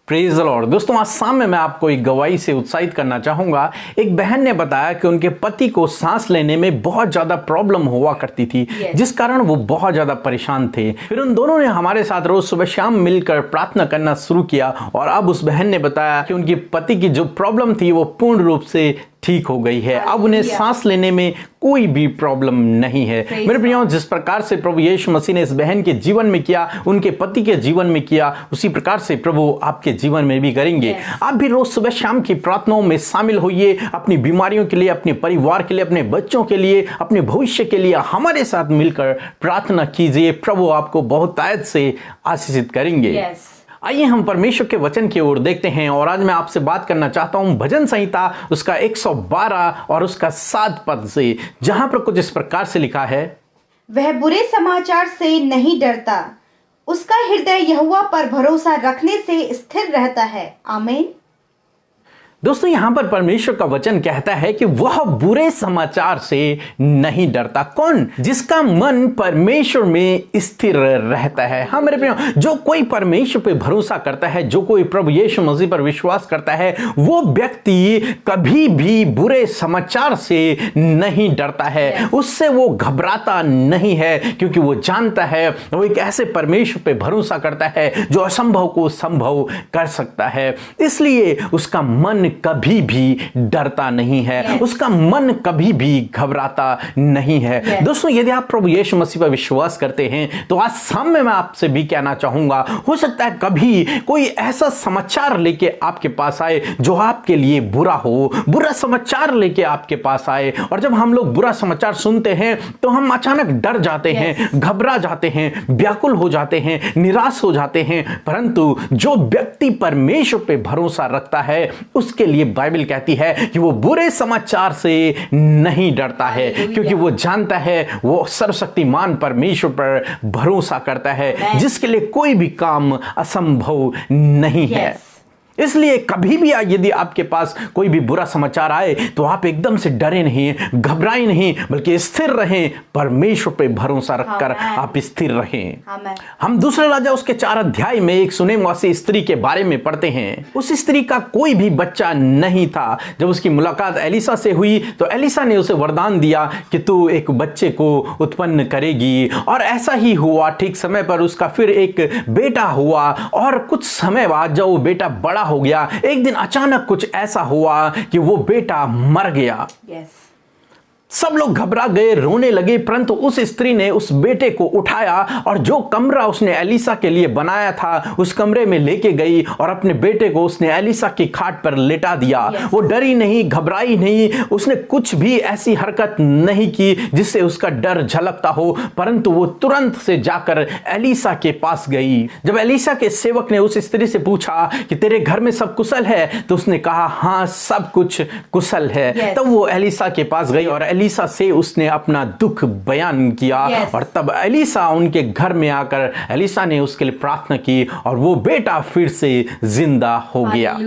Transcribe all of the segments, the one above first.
Praise the Lord. दोस्तों, आज शाम में मैं आपको एक गवाही से उत्साहित करना चाहूंगा। एक बहन ने बताया कि उनके पति को सांस लेने में बहुत ज्यादा प्रॉब्लम हुआ करती थी, जिस कारण वो बहुत ज्यादा परेशान थे। फिर उन दोनों ने हमारे साथ रोज सुबह शाम मिलकर प्रार्थना करना शुरू किया और अब उस बहन ने बताया कि उनके पति की जो प्रॉब्लम थी वो पूर्ण रूप से ठीक हो गई है। अब उन्हें सांस लेने में कोई भी प्रॉब्लम नहीं है। मेरे प्रियो, जिस प्रकार से प्रभु यीशु मसीह ने इस बहन के जीवन में किया, उनके पति के जीवन में किया, उसी प्रकार से प्रभु आपके जीवन में भी करेंगे। आप भी रोज सुबह शाम की प्रार्थनाओं में शामिल होइए। अपनी बीमारियों के लिए, अपने परिवार के लिए, अपने बच्चों के लिए, अपने भविष्य के लिए हमारे साथ मिलकर प्रार्थना कीजिए। प्रभु आपको बहुतायत से आशीषित करेंगे। आइए हम परमेश्वर के वचन की ओर देखते हैं और आज मैं आपसे बात करना चाहता हूं भजन संहिता उसका 112 और उसका 7 पद से, जहां पर कुछ इस प्रकार से लिखा है, वह बुरे समाचार से नहीं डरता, उसका हृदय यहोवा पर भरोसा रखने से स्थिर रहता है। आमीन। दोस्तों, यहां पर परमेश्वर का वचन कहता है कि वह बुरे समाचार से नहीं डरता। कौन? जिसका मन परमेश्वर में स्थिर रहता है। हाँ मेरे प्रियो, जो कोई परमेश्वर पे भरोसा करता है, जो कोई प्रभु यीशु मसीह पर विश्वास करता है, वो व्यक्ति कभी भी बुरे समाचार से नहीं डरता है। उससे वो घबराता नहीं है, क्योंकि वो जानता है, वो एक ऐसे परमेश्वर पे भरोसा करता है जो असंभव को संभव कर सकता है। इसलिए उसका मन कभी भी डरता नहीं है, उसका मन कभी भी घबराता नहीं है। दोस्तों, यदि आप प्रभु यीशु मसीह पर विश्वास करते हैं तो आज शाम में मैं आपसे भी कहना चाहूंगा, हो सकता है कभी कोई ऐसा समाचार लेके आपके पास आए जो आपके लिए बुरा हो, बुरा समाचार लेके आपके पास आए। और जब हम लोग बुरा समाचार सुनते हैं तो हम अचानक डर जाते हैं, घबरा जाते हैं, व्याकुल हो जाते हैं, निराश हो जाते हैं। परंतु जो व्यक्ति परमेश्वर पे भरोसा रखता है, उसके लिए बाइबल कहती है कि वो बुरे समाचार से नहीं डरता है, क्योंकि वो जानता है, वो सर्वशक्तिमान परमेश्वर पर भरोसा करता है, जिसके लिए कोई भी काम असंभव नहीं है। इसलिए कभी भी यदि आपके पास कोई भी बुरा समाचार आए तो आप एकदम से डरे नहीं, घबराए नहीं, बल्कि स्थिर रहें। परमेश्वर पे भरोसा रखकर आप स्थिर रहें। हम दूसरा राजा उसके 4 अध्याय में एक सुनेमवासी स्त्री के बारे में पढ़ते हैं। उस स्त्री का कोई भी बच्चा नहीं था। जब उसकी मुलाकात एलिसा से हुई तो एलिसा ने उसे वरदान दिया कि तू एक बच्चे को उत्पन्न करेगी, और ऐसा ही हुआ। ठीक समय पर उसका फिर एक बेटा हुआ, और कुछ समय बाद जब वो बेटा बड़ा हो गया, एक दिन अचानक कुछ ऐसा हुआ कि वो बेटा मर गया। सब लोग घबरा गए, रोने लगे। परंतु उस स्त्री ने उस बेटे को उठाया और जो कमरा उसने एलिसा के लिए बनाया था उस कमरे में लेके गई और अपने बेटे को उसने एलिसा की खाट पर लेटा दिया। वो डरी नहीं, घबराई नहीं, उसने कुछ भी ऐसी हरकत नहीं की जिससे उसका डर झलकता हो, परंतु वो तुरंत से जाकर एलिसा के पास गई। जब एलिसा के सेवक ने उस स्त्री से पूछा कि तेरे घर में सब कुशल है, तो उसने कहा हाँ, सब कुछ कुशल है। तब वो एलिसा के पास गई और एलिसा से उसने अपना दुख बयान किया। और तब एलिसा उनके घर में आकर एलिसा ने उसके लिए प्रार्थना की और वो बेटा फिर से जिंदा हो गया।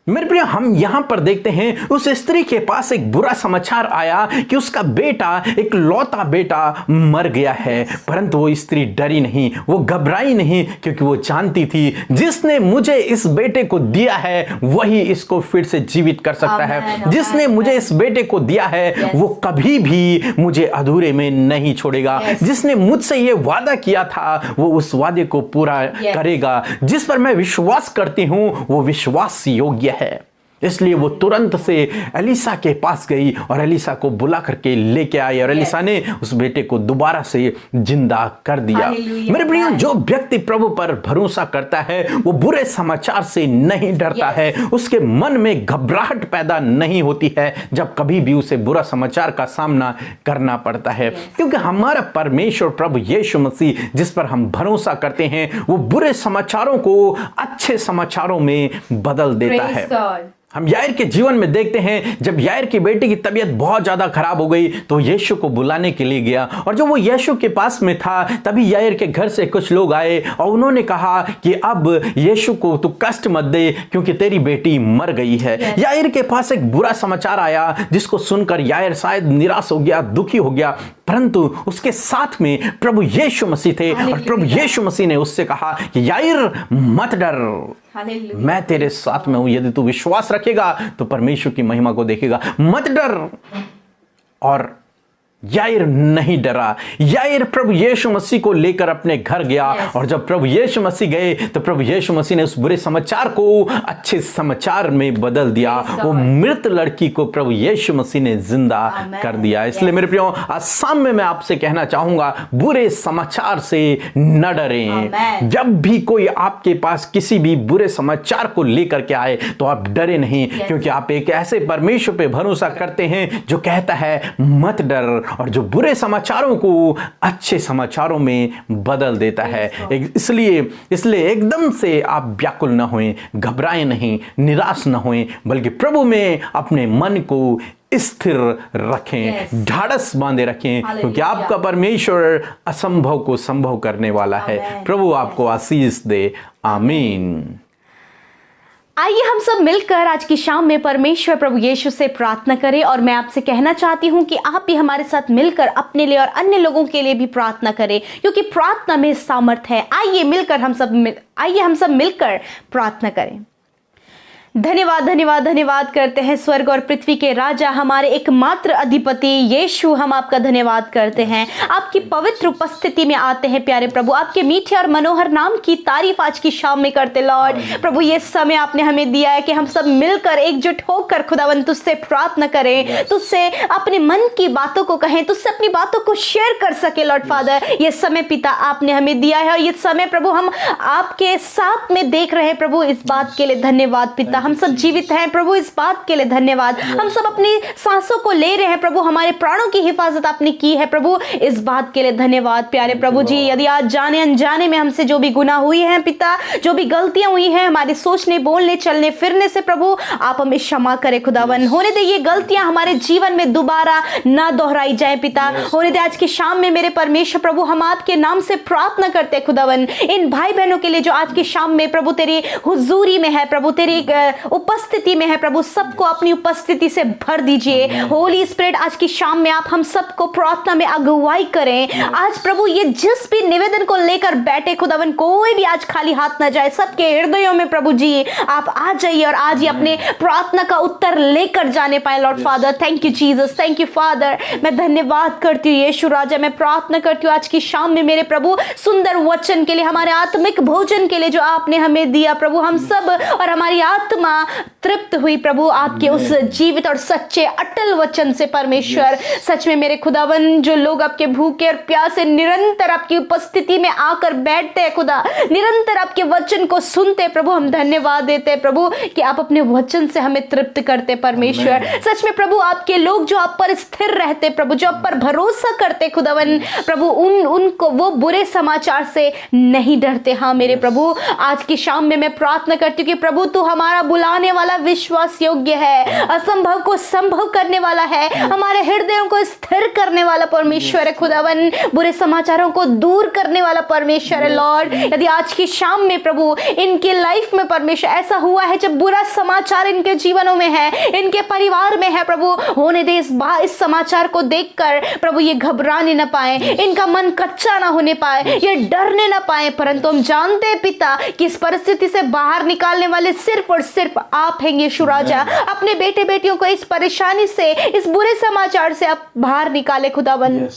मेरे प्रिय, हम यहां पर देखते हैं उस स्त्री के पास एक बुरा समाचार आया कि उसका बेटा, एक लौता बेटा मर गया है। परंतु वो स्त्री डरी नहीं, वो घबराई नहीं, क्योंकि वो जानती थी जिसने मुझे इस बेटे को दिया है वही इसको फिर से जीवित कर सकता है। जिसने मुझे इस बेटे को दिया है वो कभी भी मुझे अधूरे में नहीं छोड़ेगा। जिसने मुझसे ये वादा किया था वो उस वादे को पूरा करेगा। जिस पर मैं विश्वास करती हूं वो विश्वास योग्य है। इसलिए वो तुरंत से एलिसा के पास गई और एलिसा को बुला करके लेके आई और एलिसा ने उस बेटे को दोबारा से जिंदा कर दिया। मेरे प्रियो, जो व्यक्ति प्रभु पर भरोसा करता है वो बुरे समाचार से नहीं डरता है। उसके मन में घबराहट पैदा नहीं होती है जब कभी भी उसे बुरा समाचार का सामना करना पड़ता है, क्योंकि हमारा परमेश्वर प्रभु यीशु मसीह जिस पर हम भरोसा करते हैं वो बुरे समाचारों को अच्छे समाचारों में बदल देता है। हम यायर के जीवन में देखते हैं, जब यायर की बेटी की तबीयत बहुत ज्यादा खराब हो गई तो यीशु को बुलाने के लिए गया, और जब वो यीशु के पास में था तभी यायर के घर से कुछ लोग आए और उन्होंने कहा कि अब यीशु को तू कष्ट मत दे क्योंकि तेरी बेटी मर गई है। यायर के पास एक बुरा समाचार आया जिसको सुनकर यायर शायद निराश हो गया, दुखी हो गया, परंतु उसके साथ में प्रभु यीशु मसीह थे और प्रभु यीशु मसीह ने उससे कहा कि यायर मत डर, हालेलुया। मैं तेरे साथ में हूं। यदि तू विश्वास रखेगा तो परमेश्वर की महिमा को देखेगा। मत डर। और याईर नहीं डरा। याईर प्रभु यीशु मसीह को लेकर अपने घर गया और जब प्रभु यीशु मसीह गए तो प्रभु यीशु मसीह ने उस बुरे समाचार को अच्छे समाचार में बदल दिया। वो मृत लड़की को प्रभु यीशु मसीह ने जिंदा कर दिया। इसलिए मेरे प्रियो, आज शाम में मैं आपसे कहना चाहूंगा, बुरे समाचार से न डरें। जब भी कोई आपके पास किसी भी बुरे समाचार को लेकर के आए तो आप डरे नहीं, क्योंकि आप एक ऐसे परमेश्वर पे भरोसा करते हैं जो कहता है मत डर, और जो बुरे समाचारों को अच्छे समाचारों में बदल देता है। इसलिए एकदम से आप व्याकुल न होएं, घबराएं नहीं, निराश न होएं, बल्कि प्रभु में अपने मन को स्थिर रखें, ढाढ़स बांधे रखें, क्योंकि आपका परमेश्वर असंभव को संभव करने वाला है। प्रभु आपको आशीष दे। आमीन। आइए हम सब मिलकर आज की शाम में परमेश्वर प्रभु यीशु से प्रार्थना करें। और मैं आपसे कहना चाहती हूं कि आप भी हमारे साथ मिलकर अपने लिए और अन्य लोगों के लिए भी प्रार्थना करें, क्योंकि प्रार्थना में सामर्थ्य है। आइए हम सब मिलकर प्रार्थना करें। धन्यवाद धन्यवाद धन्यवाद करते हैं स्वर्ग और पृथ्वी के राजा, हमारे एकमात्र अधिपति यीशु, हम आपका धन्यवाद करते हैं। आपकी पवित्र उपस्थिति में आते हैं प्यारे प्रभु, आपके मीठे और मनोहर नाम की तारीफ आज की शाम में करते लॉर्ड। प्रभु ये समय आपने हमें दिया है कि हम सब मिलकर एकजुट होकर खुदावन तुझसे प्रार्थना करें, तुझसे अपने मन की बातों को कहें, तुझसे अपनी बातों को शेयर कर सके लॉर्ड फादर। ये समय पिता आपने हमें दिया है और ये समय प्रभु हम आपके साथ में देख रहे हैं प्रभु, इस बात के लिए धन्यवाद पिता। हम सब जीवित हैं प्रभु, इस बात के लिए धन्यवाद। हम सब अपनी सांसों को ले रहे हैं प्रभु, हमारे प्राणों की हिफाजत आपने की है प्रभु, इस बात के लिए धन्यवाद प्यारे प्रभु जी। यदि आज जाने अनजाने में हमसे जो भी गुनाह हुई है पिता, जो भी गलतियां हुई हैं हमारे सोचने बोलने चलने फिरने से प्रभु, आप हमें क्षमा करें खुदावन। होने दे ये गलतियां हमारे जीवन में दोबारा ना दोहराई जाए पिता। होने दे आज की शाम में मेरे परमेश्वर प्रभु, हम आपके नाम से प्रार्थना करते हैं खुदावन, इन भाई बहनों के लिए जो आज की शाम में प्रभु तेरी हुजूरी में है प्रभु, तेरी उपस्थिति में है प्रभु, सबको अपनी उपस्थिति से भर दीजिए। होली स्पिरिट आज की शाम में आप हम सबको प्रार्थना में अगुवाई करें। आज प्रभु ये जिस भी निवेदन को लेकर बैठे खुदावन, कोई भी आज खाली हाथ ना जाए, सबके हृदयों में प्रभु जी आप आ जाइए और आज ही अपने प्रार्थना का उत्तर लेकर जाने पाए Lord father. Thank you Jesus, thank you father. मैं धन्यवाद करती हूँ यीशु राजा, मैं प्रार्थना करती हूँ आज की शाम में मेरे प्रभु सुंदर वचन के लिए, हमारे आत्मिक भोजन के लिए जो आपने हमें दिया प्रभु। हम सब और हमारी आत्मा तृप्त हुई प्रभु आपके उस जीवित और सच्चे अटल वचन से परमेश्वर। सच में मेरे खुदावन, जो लोग आपके भूखे और प्यासे निरंतर आपकी उपस्थिति में आकर बैठते हैं खुदा, निरंतर आपके वचन को सुनते प्रभु, हम धन्यवाद देते हैं प्रभु कि आप अपने वचन से हमें तृप्त करते परमेश्वर। सच में प्रभु आपके लोग जो आप पर स्थिर रहते प्रभु, जो आप पर भरोसा करते खुदावन प्रभु, उनको वो बुरे समाचार से नहीं डरते। हाँ मेरे प्रभु, आज की शाम में मैं प्रार्थना करती हूँ कि प्रभु तू हमारा बुलाने वाला विश्वास योग्य है, असंभव को संभव करने वाला है, हमारे हृदयों को स्थिर करने वाला परमेश्वर है खुदावन, बुरे समाचारों को दूर करने वाला परमेश्वर है लॉर्ड। यदि आज की शाम में प्रभु इनके लाइफ में परमेश्वर ऐसा हुआ है जब बुरा समाचार इनके जीवनों में है, इनके परिवार में है प्रभु, होने दे इस समाचार को देखकर प्रभु ये घबराने ना पाए, इनका मन कच्चा ना होने पाए, ये डरने ना पाए, परंतु हम जानते हैं पिता कि इस परिस्थिति से बाहर निकालने वाले सिर्फ और सिर्फ आप हैं यीशु राजा। अपने बेटे बेटियों को इस परेशानी से, इस बुरे समाचार से आप बाहर निकाले खुदावन।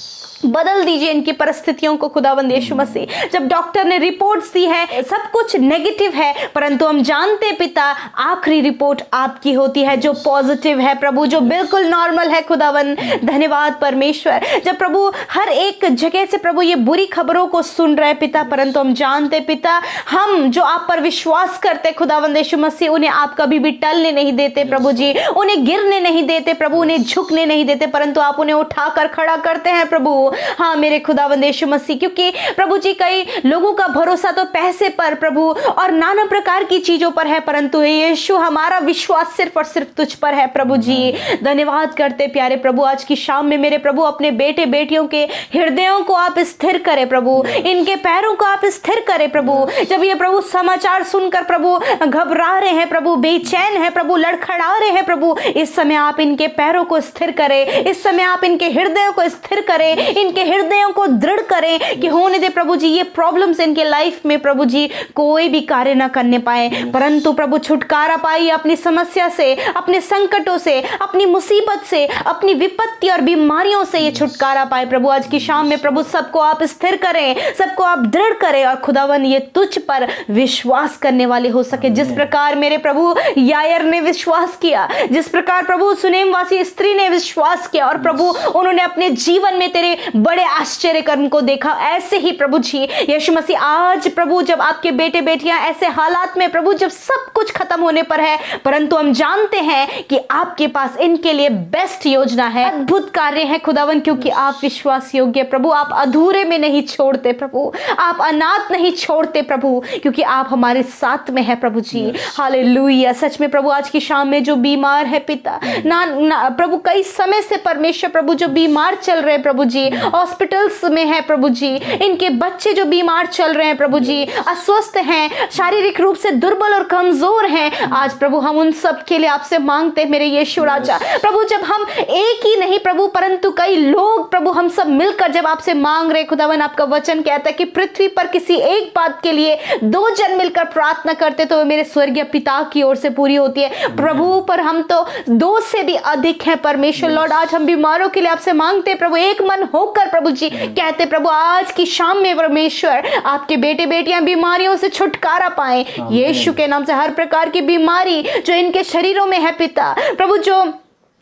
बदल दीजिए इनकी परिस्थितियों को खुदावंद यीशु मसीह। जब डॉक्टर ने रिपोर्ट्स दी है सब कुछ नेगेटिव है, परंतु हम जानते पिता आखिरी रिपोर्ट आपकी होती है जो पॉजिटिव है प्रभु, जो बिल्कुल नॉर्मल है खुदावंद। धन्यवाद परमेश्वर। जब प्रभु हर एक जगह से प्रभु ये बुरी खबरों को सुन रहे पिता, परंतु हम जानते पिता, हम जो आप पर विश्वास करते खुदावंद यीशु मसीह, उन्हें आप कभी भी टलने नहीं देते प्रभु जी, उन्हें गिरने नहीं देते प्रभु, उन्हें झुकने नहीं देते, परंतु आप उन्हें उठाकर खड़ा करते हैं प्रभु। हाँ मेरे खुदावंद यीशु मसीह, क्योंकि प्रभु जी कई लोगों का भरोसा तो पैसे पर प्रभु और नाना प्रकार की चीजों पर है, परंतु यीशु हमारा विश्वास सिर्फ और सिर्फ तुझ पर है प्रभु जी। धन्यवाद करते प्यारे प्रभु, आज की शाम में मेरे प्रभु अपने बेटे बेटियों के हृदयों को आप स्थिर करें प्रभु, इनके पैरों को आप स्थिर करें प्रभु। जब ये प्रभु समाचार सुनकर प्रभु घबरा रहे हैं प्रभु, बेचैन है प्रभु, लड़खड़ा रहे हैं प्रभु, इस समय आप इनके पैरों को स्थिर करें, इस समय आप इनके हृदयों को स्थिर करें, इनके हृदयों को दृढ़ करें कि होने दे प्रभु जी ये प्रॉब्लम्स इनके लाइफ में प्रभु जी कोई भी कार्य ना करने पाए, परंतु प्रभु छुटकारा पाइए अपनी समस्या से, अपने संकटों से, अपनी मुसीबत से, अपनी विपत्ति और बीमारियों से ये छुटकारा पाए। प्रभु आज की शाम में प्रभु सबको आप स्थिर करें, सबको आप दृढ़ करें और खुदावन ये तुझ पर विश्वास करने वाले हो सके। जिस प्रकार मेरे प्रभु यायर ने विश्वास किया, जिस प्रकार प्रभु सुनेम वासी स्त्री ने विश्वास किया और प्रभु उन्होंने अपने जीवन में तेरे बड़े आश्चर्य कर्म को देखा, ऐसे ही प्रभु जी यीशु मसीह आज प्रभु जब आपके बेटे बेटियां ऐसे हालात में प्रभु जब सब कुछ खत्म होने पर है, परंतु हम जानते हैं कि आपके पास इनके लिए बेस्ट योजना है, अद्भुत कार्य है खुदावन, क्योंकि आप विश्वास योग्य प्रभु, आप अधूरे में नहीं छोड़ते प्रभु, आप अनाथ नहीं छोड़ते प्रभु, क्योंकि आप हमारे साथ में है प्रभु जी। हालेलुया। सच में प्रभु आज की शाम में जो बीमार है पिता ना प्रभु कई समय से परमेश्वर प्रभु जो बीमार चल रहे हैं प्रभु जी, हॉस्पिटल्स में है प्रभु जी, इनके बच्चे जो बीमार चल रहे हैं प्रभु जी, अस्वस्थ हैं, शारीरिक रूप से दुर्बल और कमजोर हैं, आज प्रभु हम उन सब के लिए आपसे मांगते हैं मेरे यीशु राजा। प्रभु जब हम एक ही नहीं प्रभु परंतु कई लोग प्रभु हम सब मिलकर जब आपसे मांग रहे खुदावन, आपका वचन कहता है कि पृथ्वी पर किसी एक बात के लिए 2 जन मिलकर प्रार्थना करते तो मेरे स्वर्गीय पिता की ओर से पूरी होती है प्रभु, पर हम तो 2 से भी अधिक हैं परमेश्वर लॉर्ड। आज हम बीमारों के लिए आपसे मांगते प्रभु, एक मन होकर प्रभु जी कहते प्रभु आज की शाम में परमेश्वर आपके बेटे बेटियां बीमारियों से छुटकारा पाए यीशु के नाम से। हर प्रकार की बीमारी जो इनके शरीरों में है पिता प्रभु, जो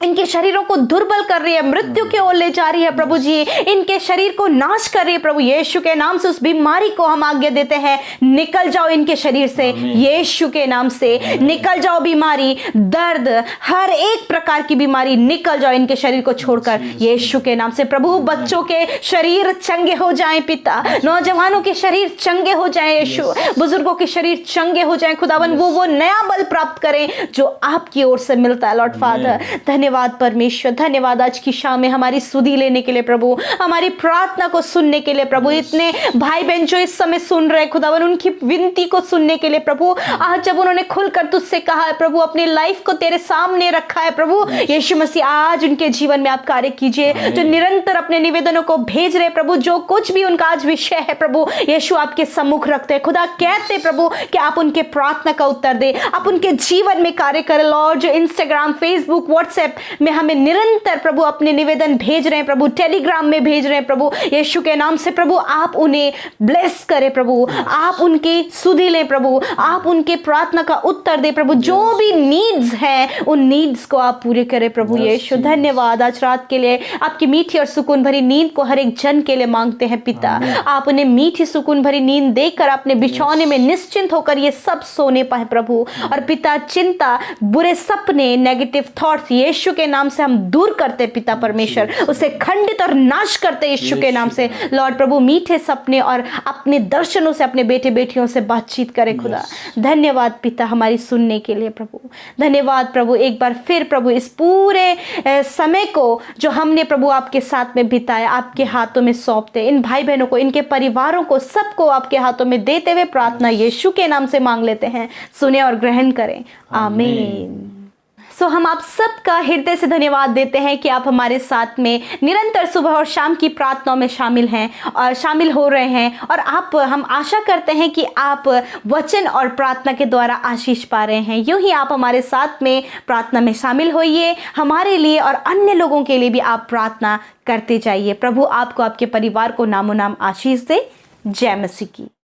इनके शरीरों को दुर्बल कर रही है, मृत्यु की ओर ले जा रही है प्रभु जी, इनके शरीर को नाश कर रही है प्रभु, यीशु के नाम से उस बीमारी को हम आज्ञा देते हैं, निकल जाओ इनके शरीर से यीशु के नाम से, निकल जाओ बीमारी, दर्द, हर एक प्रकार की बीमारी निकल जाओ इनके शरीर को छोड़कर यीशु के नाम से। प्रभु बच्चों के शरीर चंगे हो जाएं पिता, नौजवानों के शरीर चंगे हो जाएं यीशु, बुजुर्गों के शरीर चंगे हो जाएं खुदावन, वो नया बल प्राप्त करें जो आपकी ओर से मिलता है लॉर्ड फादर। धन्यवाद परमेश्वर, धन्यवाद आज की शाम में हमारी सुधि लेने के लिए प्रभु, हमारी प्रार्थना को सुनने के लिए प्रभु, इतने भाई बहन जो इस समय सुन रहे खुदावन उनकी विनती को सुनने के लिए प्रभु, आज जब उन्होंने खुलकर तुझसे कहा है प्रभु, अपनी लाइफ को तेरे सामने रखा है प्रभु यीशु मसीह, आज उनके जीवन में आप कार्य कीजिए, जो निरंतर अपने निवेदनों को भेज रहे प्रभु, जो कुछ भी उनका आज विषय है प्रभु यीशु आपके सम्मुख रखते हैं खुदा, कहते प्रभु कि आप उनके प्रार्थना का उत्तर दे, आप उनके जीवन में कार्य करें लॉर्ड, जो इंस्टाग्राम फेसबुक व्हाट्सएप में हमें निरंतर प्रभु अपने निवेदन भेज रहे हैं प्रभु, टेलीग्राम में भेज रहे हैं प्रभु यीशु के नाम से प्रभु, आप उन्हें ब्लेस करें प्रभु, आप उनकी सुधि लें प्रभु, आप उनके प्रार्थना का उत्तर दे प्रभु, जो भी नीड्स हैं उन नीड्स को आप पूरे करें प्रभु यीशु। धन्यवाद आज रात के लिए, आपकी मीठी और सुकून भरी नींद को हर एक जन के लिए मांगते हैं पिता, आप उन्हें मीठी सुकून भरी नींद देकर अपने बिछौने में निश्चिंत होकर ये सब सोने पाए प्रभु, और पिता चिंता, बुरे सपने, नेगेटिव थॉट्स यीशु के नाम से हम दूर करते पिता परमेश्वर, उसे खंडित और नाश करते यीशु के नाम से लॉर्ड प्रभु, मीठे सपने और अपने दर्शनों से अपने बेटे बेटियों से बातचीत करे खुदा। धन्यवाद पिता हमारी सुनने के लिए प्रभु, धन्यवाद प्रभु एक बार फिर प्रभु, इस पूरे समय को जो हमने प्रभु आपके साथ में बिताया आपके हाथों में सौंपते, इन भाई बहनों को, इनके परिवारों को, सबको आपके हाथों में देते हुए प्रार्थना यीशु के नाम से मांग लेते हैं, सुने और ग्रहण करें, आमीन। सो हम आप सबका हृदय से धन्यवाद देते हैं कि आप हमारे साथ में निरंतर सुबह और शाम की प्रार्थनाओं में शामिल हैं और शामिल हो रहे हैं, और हम आशा करते हैं कि आप वचन और प्रार्थना के द्वारा आशीष पा रहे हैं। यूं ही आप हमारे साथ में प्रार्थना में शामिल होइए, हमारे लिए और अन्य लोगों के लिए भी आप प्रार्थना करते जाइए। प्रभु आपको, आपके परिवार को नामो नाम आशीष दे। जय मसीह की।